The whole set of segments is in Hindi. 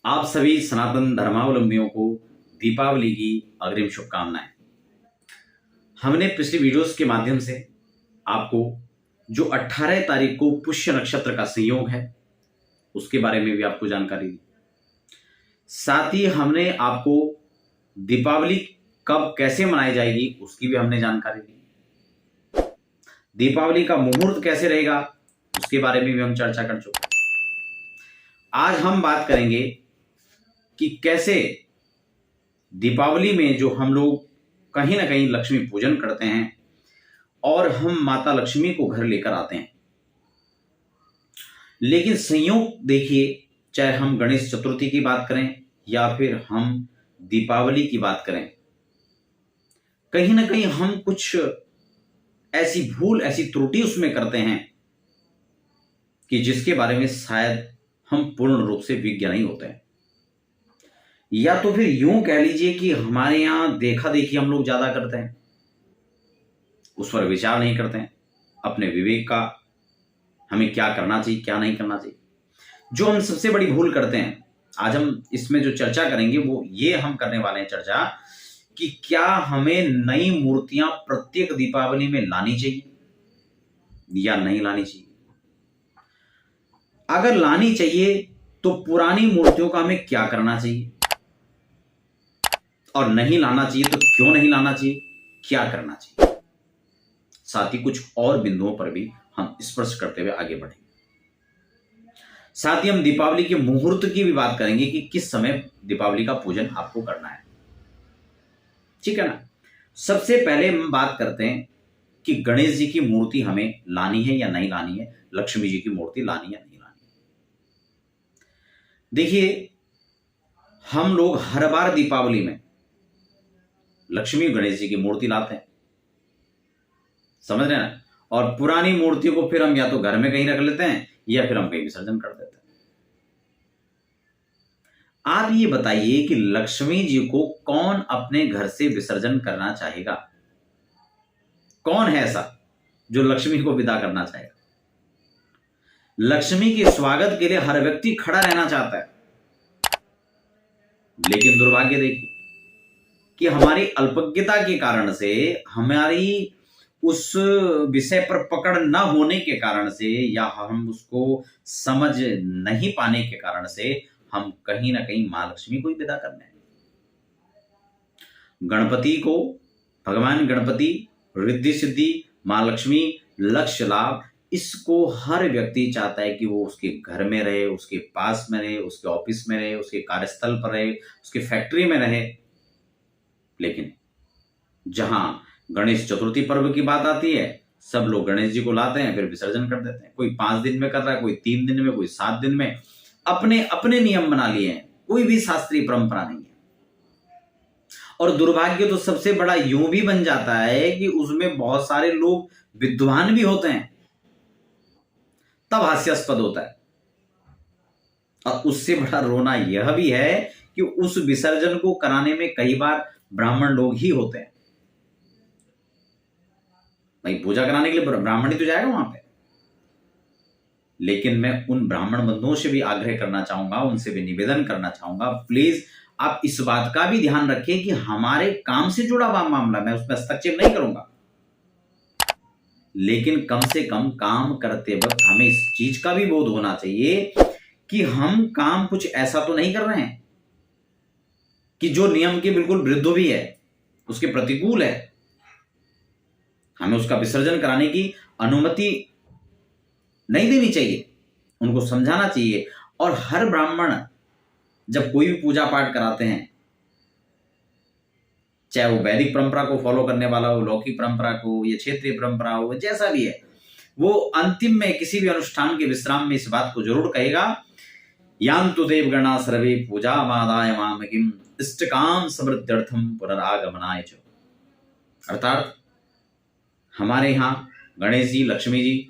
आप सभी सनातन धर्मावलंबियों को दीपावली की अग्रिम शुभकामनाएं। हमने पिछली वीडियोस के माध्यम से आपको जो 18 तारीख को पुष्य नक्षत्र का संयोग है उसके बारे में भी आपको जानकारी दी। साथ ही हमने आपको दीपावली कब कैसे मनाई जाएगी उसकी भी हमने जानकारी दी। दीपावली का मुहूर्त कैसे रहेगा उसके बारे में भी हम चर्चा कर चुके। आज हम बात करेंगे कि कैसे दीपावली में जो हम लोग कहीं ना कहीं लक्ष्मी पूजन करते हैं और हम माता लक्ष्मी को घर लेकर आते हैं, लेकिन संयोग देखिए, चाहे हम गणेश चतुर्थी की बात करें या फिर हम दीपावली की बात करें, कहीं ना कहीं हम कुछ ऐसी भूल ऐसी त्रुटि उसमें करते हैं कि जिसके बारे में शायद हम पूर्ण रूप से विज्ञ नहीं होते हैं। या तो फिर यूं कह लीजिए कि हमारे यहां देखा देखी हम लोग ज्यादा करते हैं, उस पर विचार नहीं करते हैं अपने विवेक का, हमें क्या करना चाहिए क्या नहीं करना चाहिए। जो हम सबसे बड़ी भूल करते हैं, आज हम इसमें जो चर्चा करेंगे वो ये हम करने वाले हैं चर्चा कि क्या हमें नई मूर्तियां प्रत्येक दीपावली में लानी चाहिए या नहीं लानी चाहिए। अगर लानी चाहिए तो पुरानी मूर्तियों का हमें क्या करना चाहिए, और नहीं लाना चाहिए तो क्यों नहीं लाना चाहिए, क्या करना चाहिए। साथ ही कुछ और बिंदुओं पर भी हम स्पर्श करते हुए आगे बढ़ेंगे। साथ ही हम दीपावली के मुहूर्त की भी बात करेंगे कि किस समय दीपावली का पूजन आपको करना है, ठीक है ना। सबसे पहले हम बात करते हैं कि गणेश जी की मूर्ति हमें लानी है या नहीं लानी है, लक्ष्मी जी की मूर्ति लानी या नहीं लानी है। देखिए, हम लोग हर बार दीपावली में लक्ष्मी गणेश जी की मूर्ति लाते हैं, समझ रहे हैं ना, और पुरानी मूर्ति को फिर हम या तो घर में कहीं रख लेते हैं या फिर हम कहीं विसर्जन कर देते हैं। आप ये बताइए कि लक्ष्मी जी को कौन अपने घर से विसर्जन करना चाहेगा? कौन है ऐसा जो लक्ष्मी को विदा करना चाहेगा? लक्ष्मी के स्वागत के लिए हर व्यक्ति खड़ा रहना चाहता है, लेकिन दुर्भाग्य देखिए कि हमारी अल्पज्ञता के कारण से, हमारी उस विषय पर पकड़ न होने के कारण से, या हम उसको समझ नहीं पाने के कारण से हम कहीं ना कहीं मां लक्ष्मी को ही विदा करने हैं। गणपति को, भगवान गणपति, रिद्धि सिद्धि, मां लक्ष्मी, लक्ष्य लाभ, इसको हर व्यक्ति चाहता है कि वो उसके घर में रहे, उसके पास में रहे, उसके ऑफिस में रहे, उसके कार्यस्थल पर रहे, उसके फैक्ट्री में रहे। लेकिन जहां गणेश चतुर्थी पर्व की बात आती है, सब लोग गणेश जी को लाते हैं फिर विसर्जन कर देते हैं। कोई 5 दिन में कर रहा है, कोई 3 दिन में, कोई 7 दिन में, अपने अपने नियम बना लिए हैं, कोई भी शास्त्रीय परंपरा नहीं है। और दुर्भाग्य तो सबसे बड़ा यूं भी बन जाता है कि उसमें बहुत सारे लोग विद्वान भी होते हैं, तब हास्यास्पद होता है। और उससे बड़ा रोना यह भी है कि उस विसर्जन को कराने में कई बार ब्राह्मण लोग ही होते हैं। भाई, पूजा कराने के लिए ब्राह्मण ही तो जाएगा वहां पे। लेकिन मैं उन ब्राह्मण बंधुओं से भी आग्रह करना चाहूंगा, उनसे भी निवेदन करना चाहूंगा, प्लीज आप इस बात का भी ध्यान रखें कि हमारे काम से जुड़ा हुआ मामला, मैं उसमें हस्तक्षेप नहीं करूंगा, लेकिन कम से कम काम करते वक्त हमें इस चीज का भी बोध होना चाहिए कि हम काम कुछ ऐसा तो नहीं कर रहे हैं कि जो नियम के बिल्कुल विरुद्ध भी है, उसके प्रतिकूल है। हमें उसका विसर्जन कराने की अनुमति नहीं देनी चाहिए, उनको समझाना चाहिए। और हर ब्राह्मण जब कोई भी पूजा पाठ कराते हैं, चाहे वो वैदिक परंपरा को फॉलो करने वाला हो, लौकिक परंपरा को, या क्षेत्रीय परंपरा हो, जैसा भी है, वो अंतिम में किसी भी अनुष्ठान के विश्राम में इस बात को जरूर कहेगा, यान्तु देवगणा सर्वे पूजा मादाय मामकिम इष्टकाम समृद्ध्यर्थम पुनरागमनाय च। अर्थात हमारे यहां गणेश जी, लक्ष्मी जी,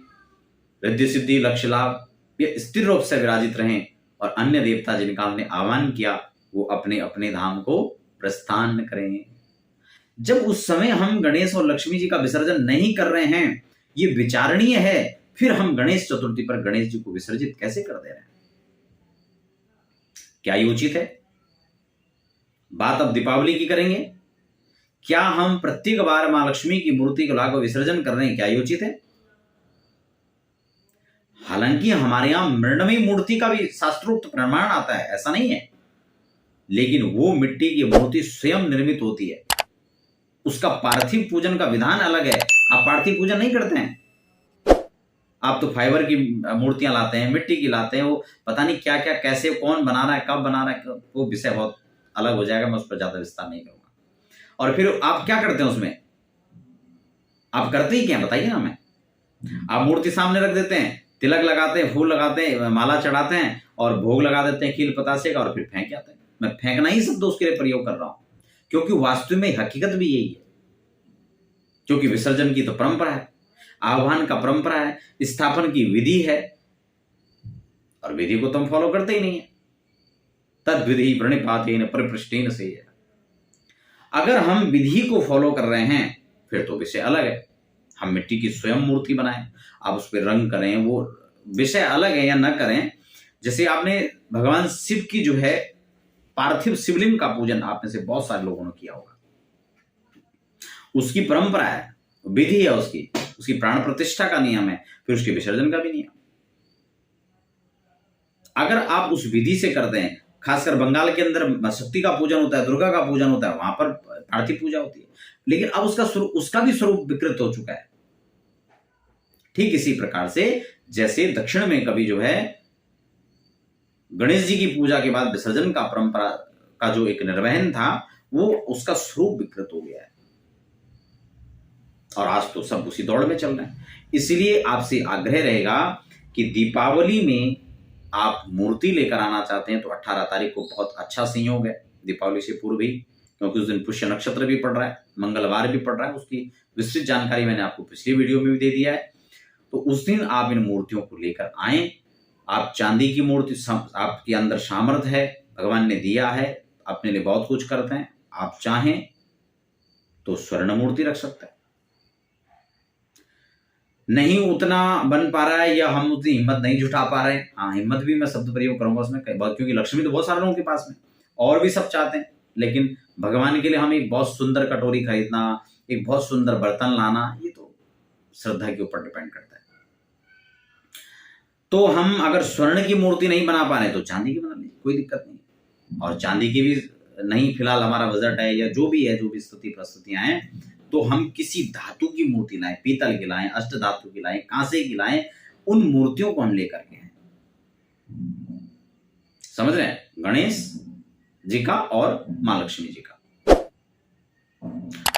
रिद्धि सिद्धि, लक्ष्य लाभ, ये स्थिर रूप से विराजित रहें, और अन्य देवता जिनका हमने आह्वान किया वो अपने अपने धाम को प्रस्थान करें। जब उस समय हम गणेश और लक्ष्मी जी का विसर्जन नहीं कर रहे हैं, ये विचारणीय है, फिर हम गणेश चतुर्थी पर गणेश जी को विसर्जित कैसे कर दे रहे हैं। क्या ये उचित है? बात अब दीपावली की करेंगे। क्या हम प्रत्येक बार मां लक्ष्मी की मूर्ति को लाकर विसर्जन कर रहे हैं, क्या ये उचित है? हालांकि हमारे यहां मृण्मयी मूर्ति का भी शास्त्रोक्त प्रमाण आता है, ऐसा नहीं है, लेकिन वो मिट्टी की मूर्ति स्वयं निर्मित होती है, उसका पार्थिव पूजन का विधान अलग है। आप पार्थिव पूजन नहीं करते हैं, आप तो फाइबर की मूर्तियां लाते हैं, मिट्टी की लाते हैं, वो पता नहीं क्या क्या कैसे कौन बना रहा है, कब बना रहा है, वो विषय बहुत अलग हो जाएगा, मैं उस पर ज्यादा विस्तार नहीं करूंगा। और फिर आप क्या करते हैं उसमें, आप करते ही क्या बताइए ना हमें। आप मूर्ति सामने रख देते हैं, तिलक लगाते हैं, फूल लगाते हैं, माला चढ़ाते हैं और भोग लगा देते हैं खील पतासे का, और फिर फेंक जाते हैं। मैं फेंकना ही शब्द उसके लिए प्रयोग कर रहा हूं, क्योंकि वास्तव में हकीकत भी यही है। क्योंकि विसर्जन की तो परंपरा है, आह्वान का परंपरा है, स्थापन की विधि है, और विधि को तुम फॉलो करते ही नहीं है। तद विधि प्रणिपातेन परिपृष्टेन से। अगर हम विधि को फॉलो कर रहे हैं फिर तो विषय अलग है। हम मिट्टी की स्वयं मूर्ति बनाएं, आप उस पर रंग करें, वो विषय अलग है, या न करें। जैसे आपने भगवान शिव की जो है पार्थिव शिवलिंग का पूजन आप में से बहुत सारे लोगों ने किया होगा, उसकी परंपरा है, विधि है, उसकी प्राण प्रतिष्ठा का नियम है, फिर उसके विसर्जन का भी नियम। अगर आप उस विधि से करते हैं, खासकर बंगाल के अंदर शक्ति का पूजन होता है, दुर्गा का पूजन होता है, वहां पर पार्थिव पूजा होती है, लेकिन अब उसका भी स्वरूप विकृत हो चुका है। ठीक इसी प्रकार से जैसे दक्षिण में कभी जो है गणेश जी की पूजा के बाद विसर्जन का परंपरा का जो एक निर्वहन था, वो उसका स्वरूप विकृत हो गया है, और आज तो सब उसी दौड़ में चल रहे हैं। इसलिए आपसे आग्रह रहेगा कि दीपावली में आप मूर्ति लेकर आना चाहते हैं तो 18 तारीख को बहुत अच्छा संयोग है, दीपावली से पूर्व ही, क्योंकि उस दिन पुष्य नक्षत्र भी पड़ रहा है, मंगलवार भी पड़ रहा है। उसकी विस्तृत जानकारी मैंने आपको पिछली वीडियो में भी दे दिया है। तो उस दिन आप इन मूर्तियों को लेकर आए। आप चांदी की मूर्ति, आपके अंदर सामर्थ्य है, भगवान ने दिया है, अपने लिए बहुत कुछ करते हैं। आप चाहें तो स्वर्ण मूर्ति रख सकते हैं। नहीं उतना बन पा रहा है, या हम उतनी हिम्मत नहीं जुटा पा रहे हैं, हाँ हिम्मत भी मैं शब्द प्रयोग करूंगा उसमें, क्योंकि लक्ष्मी तो बहुत सारे लोगों के पास में, और भी सब चाहते हैं, लेकिन भगवान के लिए हम एक बहुत सुंदर कटोरी खरीदना, एक बहुत सुंदर बर्तन लाना, ये तो श्रद्धा के ऊपर डिपेंड करता है। तो हम अगर स्वर्ण की मूर्ति नहीं बना पा रहे तो चांदी की बना लीजिए, कोई दिक्कत नहीं। और चांदी की भी नहीं फिलहाल हमारा बजट है, या जो भी है, जो भी स्थिति परिस्थितियां हैं, तो हम किसी धातु की मूर्ति लाएं, पीतल की लाएं, अष्ट धातु की लाएं, कांसे की लाएं, उन मूर्तियों को हम लेकर के हैं। समझ रहे हैं, गणेश जी का और मां लक्ष्मी जी का,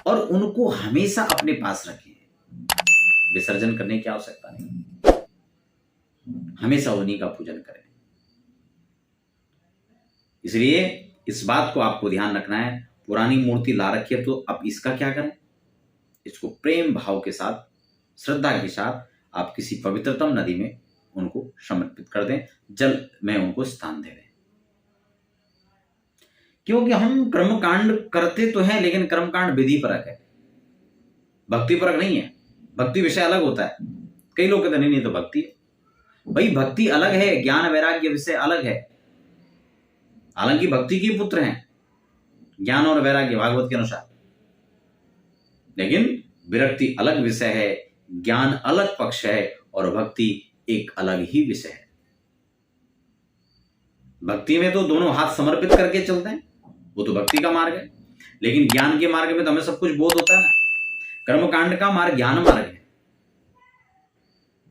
और उनको हमेशा अपने पास रखें, विसर्जन करने की आवश्यकता नहीं, हमेशा उन्हीं का पूजन करें। इसलिए इस बात को आपको ध्यान रखना है, पुरानी मूर्ति ला रखी है तो अब इसका क्या करें, इसको प्रेम भाव के साथ, श्रद्धा के साथ आप किसी पवित्रतम नदी में उनको समर्पित कर दें, जल में उनको स्थान दे दें। क्योंकि हम कर्मकांड करते तो हैं, लेकिन कर्मकांड विधि परक है, भक्ति परक नहीं है। भक्ति विषय अलग होता है। कई लोग कहते नहीं तो भक्ति है, भाई भक्ति अलग है, ज्ञान वैराग्य विषय अलग है। हालांकि भक्ति के पुत्र हैं ज्ञान और वैराग्य भागवत के अनुसार, लेकिन विरक्ति अलग विषय है, ज्ञान अलग पक्ष है, और भक्ति एक अलग ही विषय है। भक्ति में तो दोनों हाथ समर्पित करके चलते हैं, वो तो भक्ति का मार्ग है, लेकिन ज्ञान के मार्ग में तो हमें सब कुछ बोध होता है ना। कर्मकांड का मार्ग ज्ञान मार्ग है,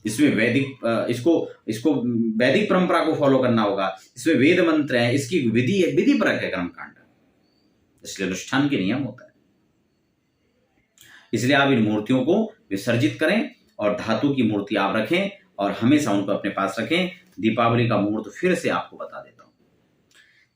इसमें वैदिक इसको वैदिक परंपरा को फॉलो करना होगा, इसमें वेद मंत्र है, इसकी विधि परक है कर्मकांड, इसलिए अनुष्ठान के नियम होता है। इसलिए आप इन मूर्तियों को विसर्जित करें और धातु की मूर्ति आप रखें और हमेशा उनको अपने पास रखें। दीपावली का मुहूर्त फिर से आपको बता देता हूं।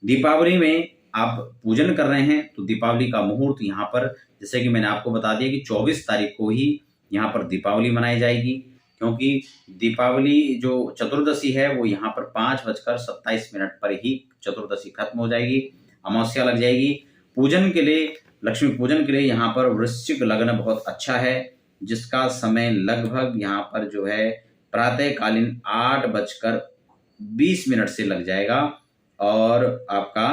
दीपावली में आप पूजन कर रहे हैं तो दीपावली का मुहूर्त यहाँ पर, जैसे कि मैंने आपको बता दिया कि 24 तारीख को ही यहाँ पर दीपावली मनाई जाएगी, क्योंकि दीपावली जो चतुर्दशी है वो यहाँ पर 5:27 पर ही चतुर्दशी खत्म हो जाएगी, अमावस्या लग जाएगी। पूजन के लिए, लक्ष्मी पूजन के लिए यहाँ पर वृश्चिक लग्न बहुत अच्छा है, जिसका समय लगभग यहाँ पर जो है प्रातःकालीन 8:20 से लग जाएगा, और आपका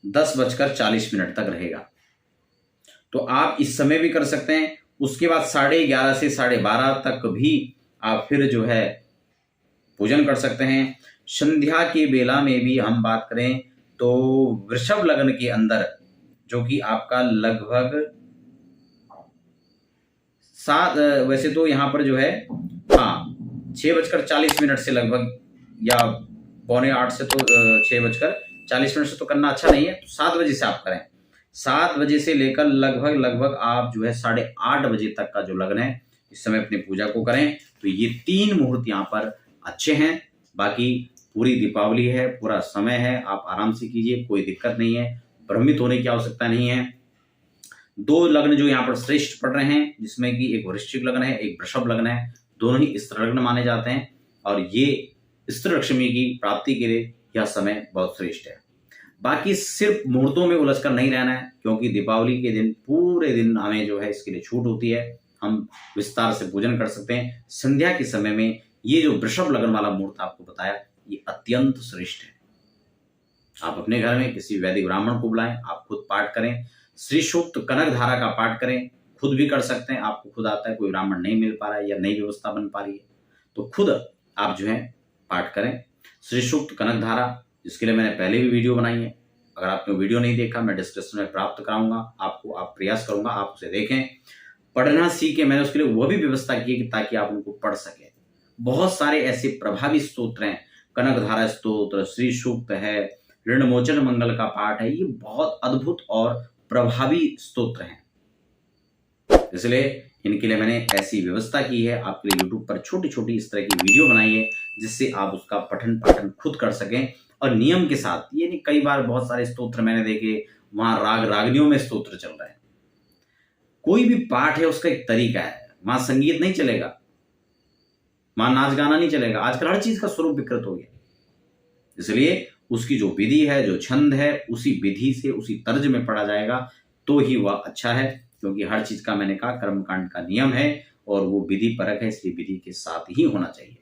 10:40 तक रहेगा। तो आप इस समय भी कर सकते हैं। उसके बाद 11:30 से 12:30 तक भी आप फिर जो है पूजन कर सकते हैं। संध्या के बेला में भी हम बात करें तो वृषभ लग्न के अंदर, जो कि आपका लगभग वैसे तो यहाँ पर जो है 6:40 से लगभग, या 7:45 से, तो 6:40 से तो करना अच्छा नहीं है, तो 7 बजे से आप करें। 7 बजे से लेकर लगभग आप जो है 8:30 बजे तक का जो लग्न है, इस समय अपनी पूजा को करें। तो ये 3 मुहूर्त यहाँ पर अच्छे हैं। बाकी पूरी दीपावली है, पूरा समय है, आप आराम से कीजिए, कोई दिक्कत नहीं है, भ्रमित होने की आवश्यकता नहीं है। 2 लग्न जो यहाँ पर श्रेष्ठ पड़ रहे हैं, जिसमें कि एक वृश्चिक लग्न है, एक वृषभ लग्न है, दोनों ही स्त्री लग्न माने जाते हैं और ये स्त्री लक्ष्मी की प्राप्ति के लिए यह समय बहुत श्रेष्ठ है। बाकी सिर्फ मुहूर्तों में उलझकर नहीं रहना है, क्योंकि दीपावली के दिन पूरे दिन हमें जो है इसके लिए छूट होती है, हम विस्तार से पूजन कर सकते हैं। संध्या के समय में ये जो वृषभ लग्न वाला मुहूर्त आपको बताया, ये अत्यंत श्रेष्ठ है। आप अपने घर में किसी वैदिक ब्राह्मण को बुलाएं, आप खुद पाठ करें, श्री सूक्त कनक धारा का पाठ करें, खुद भी कर सकते हैं, आपको खुद आता है, कोई ब्राह्मण नहीं मिल पा रहा है या नई व्यवस्था बन पा रही है, तो खुद आप जो है पाठ करें श्री सूक्त कनक धारा, जिसके लिए मैंने पहले भी वीडियो बनाई है। अगर आपने वीडियो नहीं देखा, मैं डिस्क्रिप्शन में प्राप्त कराऊंगा आपको, आप प्रयास करूंगा आप उसे देखें, पढ़ना सीखें। मैंने उसके लिए वो भी व्यवस्था की है ताकि आप उनको पढ़ सकें। बहुत सारे ऐसे प्रभावी स्तोत्र हैं, कनक धारा स्तोत्र, श्री सूक्त है, ऋण मोचन मंगल का पाठ है, ये बहुत अद्भुत और प्रभावी स्तोत्र हैं। इसलिए इनके लिए मैंने ऐसी व्यवस्था की है, आपके लिए यूट्यूब पर छोटी छोटी इस तरह की वीडियो बनाई है, जिससे आप उसका पठन पाठन खुद कर सकें और नियम के साथ। ये नहीं, कई बार बहुत सारे स्तोत्र मैंने देखे, वहां राग रागनियों में स्तोत्र चल रहे हैं। कोई भी पाठ है उसका एक तरीका है, वहां संगीत नहीं चलेगा, वहां नाच गाना नहीं चलेगा। आजकल हर चीज का स्वरूप विकृत हो गया, इसलिए उसकी जो विधि है, जो छंद है, उसी विधि से उसी तर्ज में पढ़ा जाएगा तो ही वह अच्छा है। क्योंकि हर चीज का, मैंने कहा, कर्मकांड का नियम है और वो विधि परक है, इसलिए विधि के साथ ही होना चाहिए।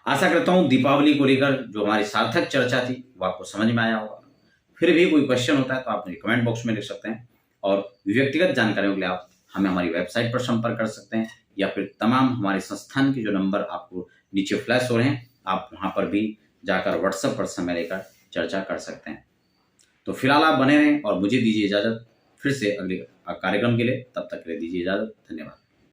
आशा करता हूं दीपावली को लेकर जो हमारी सार्थक चर्चा थी वो आपको समझ में आया होगा। फिर भी कोई क्वेश्चन होता है तो आप मुझे कमेंट बॉक्स में लिख सकते हैं, और व्यक्तिगत जानकारियों के लिए आप हमें हमारी वेबसाइट पर संपर्क कर सकते हैं, या फिर तमाम हमारे संस्थान के जो नंबर आपको नीचे फ्लैश हो रहे हैं, आप वहां पर भी जाकर व्हाट्सएप पर समय लेकर चर्चा कर सकते हैं। तो फिलहाल आप बने रहें और मुझे दीजिए इजाजत, फिर से अगले कार्यक्रम के लिए, तब तक के लिए दीजिए इजाजत। धन्यवाद।